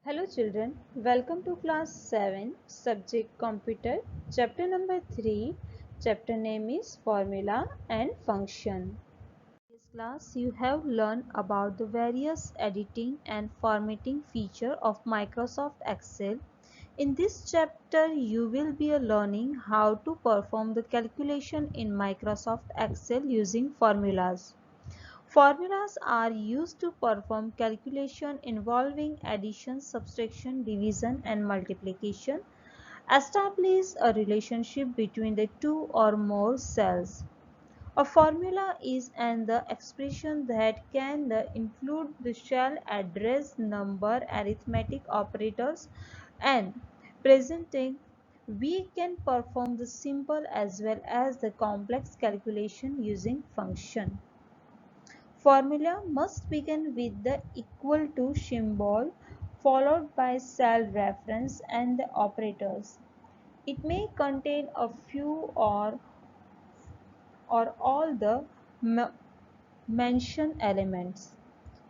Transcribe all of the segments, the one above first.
Hello children, welcome to class 7, subject computer, chapter number 3. Chapter name is formula and function. In this class you have learned about the various editing and formatting feature of Microsoft Excel. In this chapter you will be learning how to perform the calculation in Microsoft Excel using formulas. Formulas are used to perform calculation involving addition, subtraction, division and multiplication. Establish a relationship between the two or more cells. A formula is the expression that can include the cell address, number, arithmetic operators and presenting. We can perform the simple as well as the complex calculation using function. Formula must begin with the equal to symbol followed by cell reference and the operators. It may contain a few or all the mentioned elements.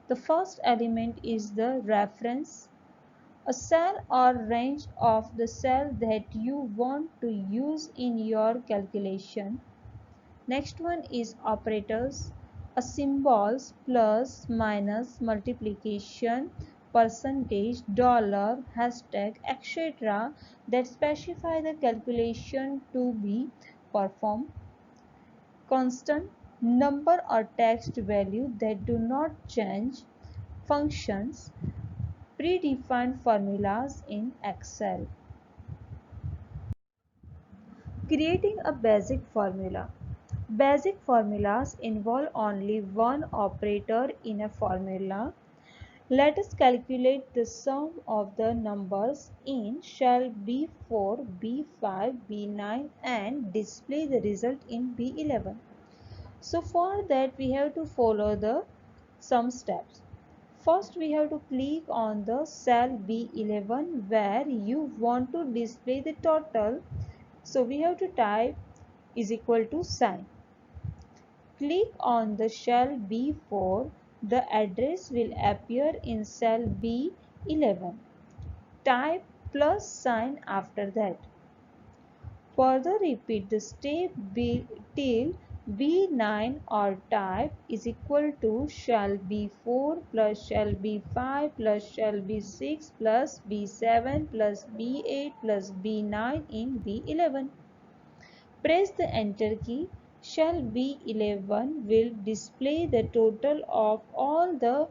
The first element is the reference, a cell or range of the cell that you want to use in your calculation. Next one is operators, a symbols plus, minus, multiplication, percentage, dollar, hashtag, etc. that specify the calculation to be performed. Constant, number or text value that do not change. Functions, predefined formulas in Excel. Creating a basic formula. Basic formulas involve only one operator in a formula. Let us calculate the sum of the numbers in cell B4, B5, B9 and display the result in B11. So for that we have to follow the some steps. First we have to click on the cell B11 where you want to display the total. So we have to type is equal to sign. Click on the cell B4. The address will appear in cell B11. Type plus sign after that. Further repeat the step till B9 or type is equal to cell B4 plus cell B5 plus cell B6 plus B7 plus B8 plus B9 in B11. Press the enter key. Cell B11 will display the total of all the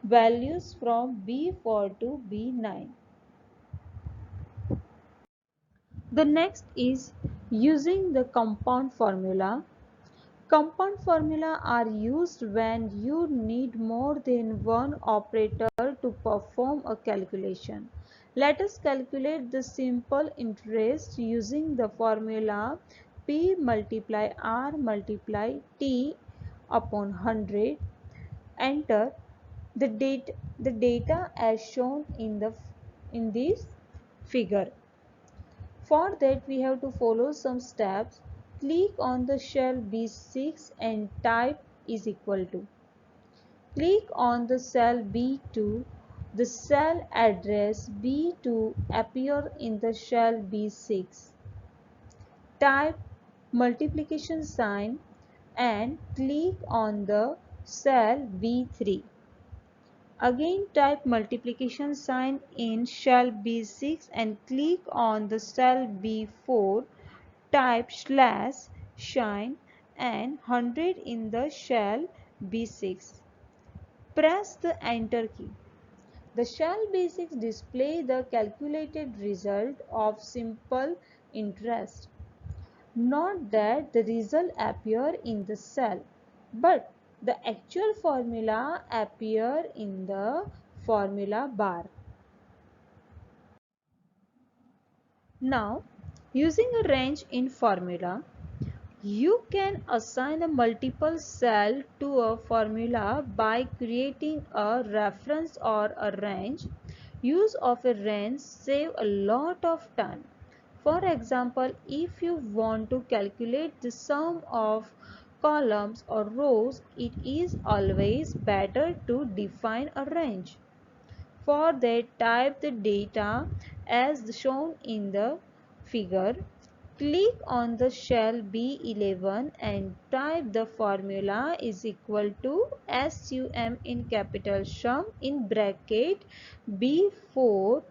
values from B4 to B9. The next is using the compound formula. Compound formula are used when you need more than one operator to perform a calculation. Let us calculate the simple interest using the formula P multiply R multiply T upon 100. Enter the data as shown in this figure. For that we have to follow some steps. Click on the cell B6 and type is equal to. Click on the cell B2. The cell address B2 appear in the cell B6. Type multiplication sign and click on the cell B3. Again type multiplication sign in cell B6 and click on the cell B4. Type slash sign and 100 in the cell B6. Press the enter key. The cell B6 display the calculated result of simple interest. Note that the result appear in the cell, but the actual formula appear in the formula bar. Now, using a range in formula, you can assign a multiple cell to a formula by creating a reference or a range. Use of a range save a lot of time. For example, if you want to calculate the sum of columns or rows, it is always better to define a range. For that, type the data as shown in the figure. Click on the cell B11 and type the formula is equal to SUM in capital sum in bracket B4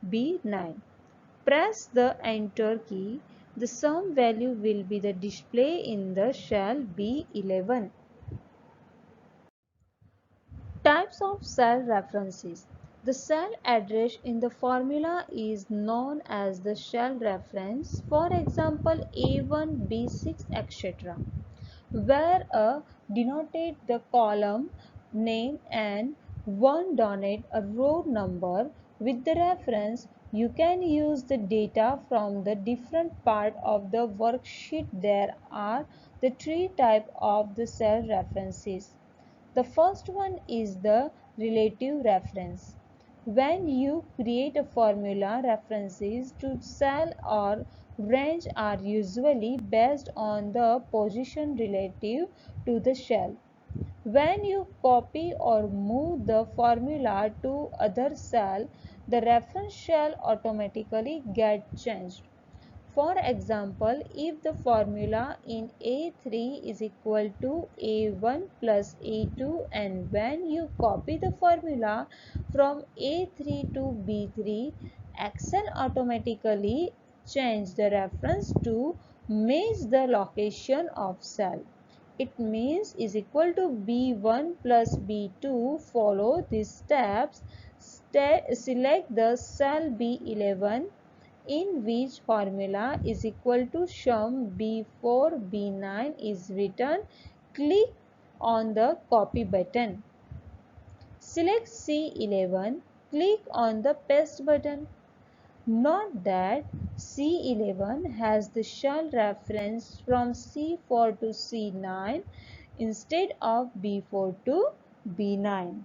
B9. Press the enter key. The sum value will be the display in the cell B11. Types of cell references. The cell address in the formula is known as the cell reference. For example, A1, B6, etc. Where a denoted the column name and one denote a row number. With the reference, you can use the data from the different part of the worksheet. There are the three types of the cell references. The first one is the relative reference. When you create a formula, references to cell or range are usually based on the position relative to the cell. When you copy or move the formula to other cell, the reference cell automatically gets changed. For example, if the formula in A3 is equal to A1 plus A2 and when you copy the formula from A3 to B3, Excel automatically change the reference to match the location of cell. It means is equal to B1 plus B2. Follow these steps. Select the cell B11 in which formula is equal to sum B4 B9 is written. Click on the copy button. Select C11. Click on the paste button. Note that C11 has the cell reference from C4 to C9 instead of B4 to B9.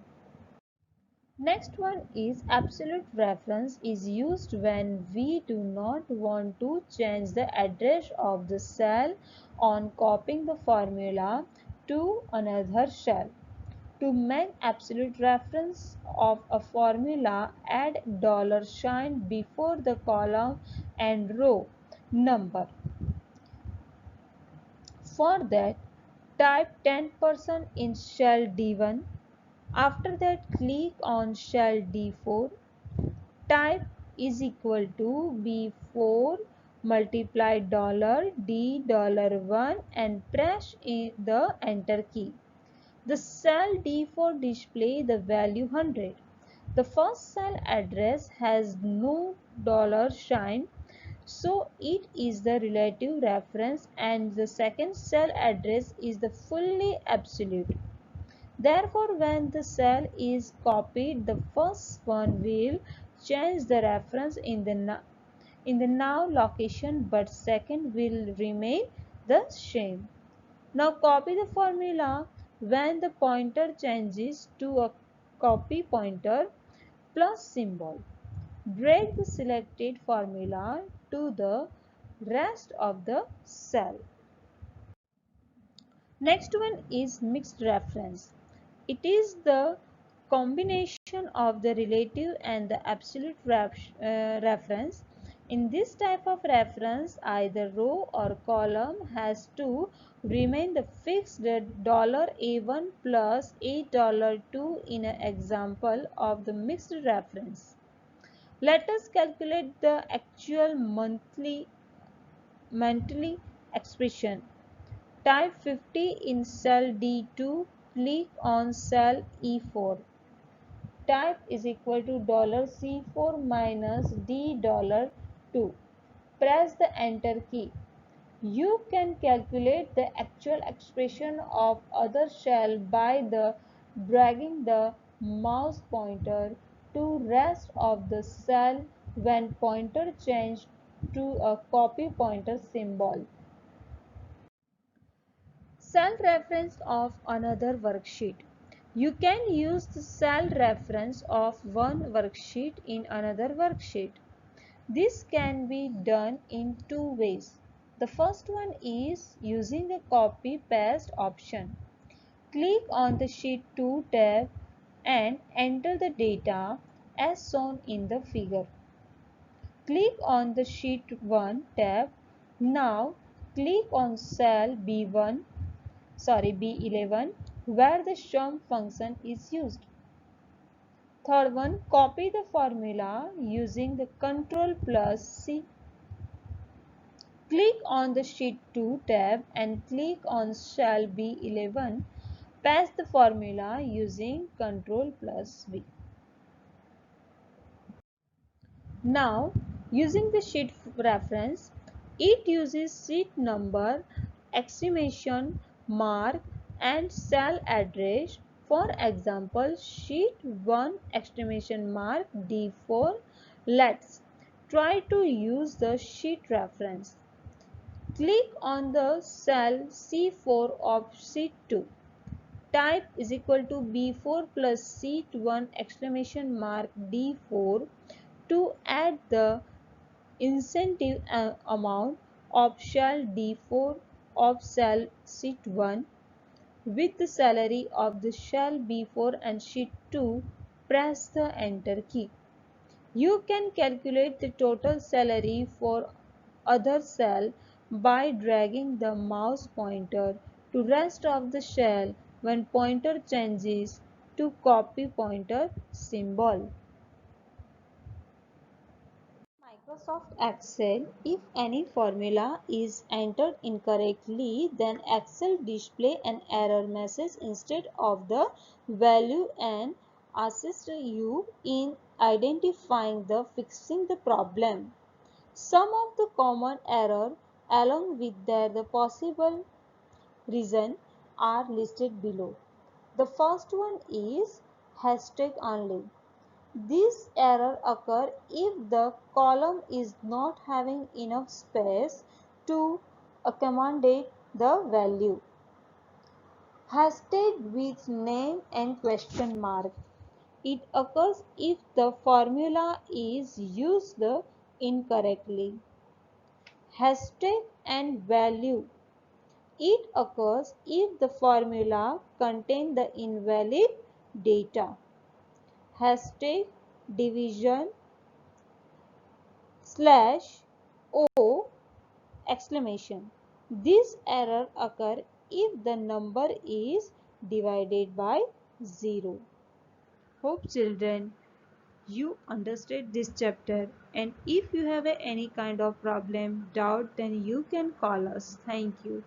Next one is absolute reference is used when we do not want to change the address of the cell on copying the formula to another cell. To make absolute reference of a formula, add $sign before the column and row number. For that, type 10% in cell D1. After that, click on cell D4. Type is equal to B4 multiply $D$1 and press the enter key. The cell D4 display the value 100. The first cell address has no $sign, so it is the relative reference, and the second cell address is the fully absolute. Therefore, when the cell is copied, the first one will change the reference in the now location, but second will remain the same. Now copy the formula. When the pointer changes to a copy pointer plus symbol, drag the selected formula to the rest of the cell. Next one is mixed reference. It is the combination of the relative and the absolute reference. In this type of reference, either row or column has to remain the fixed $A1 plus $2 in an example of the mixed reference. Let us calculate the actual monthly expression. Type 50 in cell D2. Click on cell E4. Type is equal to $C4 minus $D$2. Press the enter key. You can calculate the actual expression of other cell by the dragging the mouse pointer to rest of the cell when pointer changed to a copy pointer symbol. Cell reference of another worksheet. You can use the cell reference of one worksheet in another worksheet. This can be done in two ways. The first one is using the copy paste option. Click on the sheet 2 tab and enter the data. as shown in the figure. Click on the Sheet 1 tab. Now click on cell B11 where the sum function is used. Third one, copy the formula using the Ctrl plus C. Click on the Sheet 2 tab and click on cell B11. Paste the formula using Ctrl plus V. Now, using the sheet reference, it uses sheet number, exclamation mark and cell address. For example, sheet 1 exclamation mark D4. Let's try to use the sheet reference. Click on the cell C4 of sheet 2. Type is equal to B4 plus sheet 1 exclamation mark D4 to add the incentive amount of cell D4 of cell sheet 1 with the salary of the cell B4 and sheet 2. Press the enter key. You can calculate the total salary for other cell by dragging the mouse pointer to rest of the cell when pointer changes to copy pointer symbol. Microsoft Excel, if any formula is entered incorrectly, then Excel display an error message instead of the value and assists you in identifying the fixing the problem. Some of the common error along with the possible reason are listed below. The first one is hashtag only. This error occurs if the column is not having enough space to accommodate the value. Hashtag with name and question mark. It occurs if the formula is used incorrectly. Hashtag and value. It occurs if the formula contains the invalid data. Hashtag division slash O exclamation. This error occurs if the number is divided by 0. Hope children you understood this chapter, and if you have any kind of problem, doubt, then you can call us. Thank you.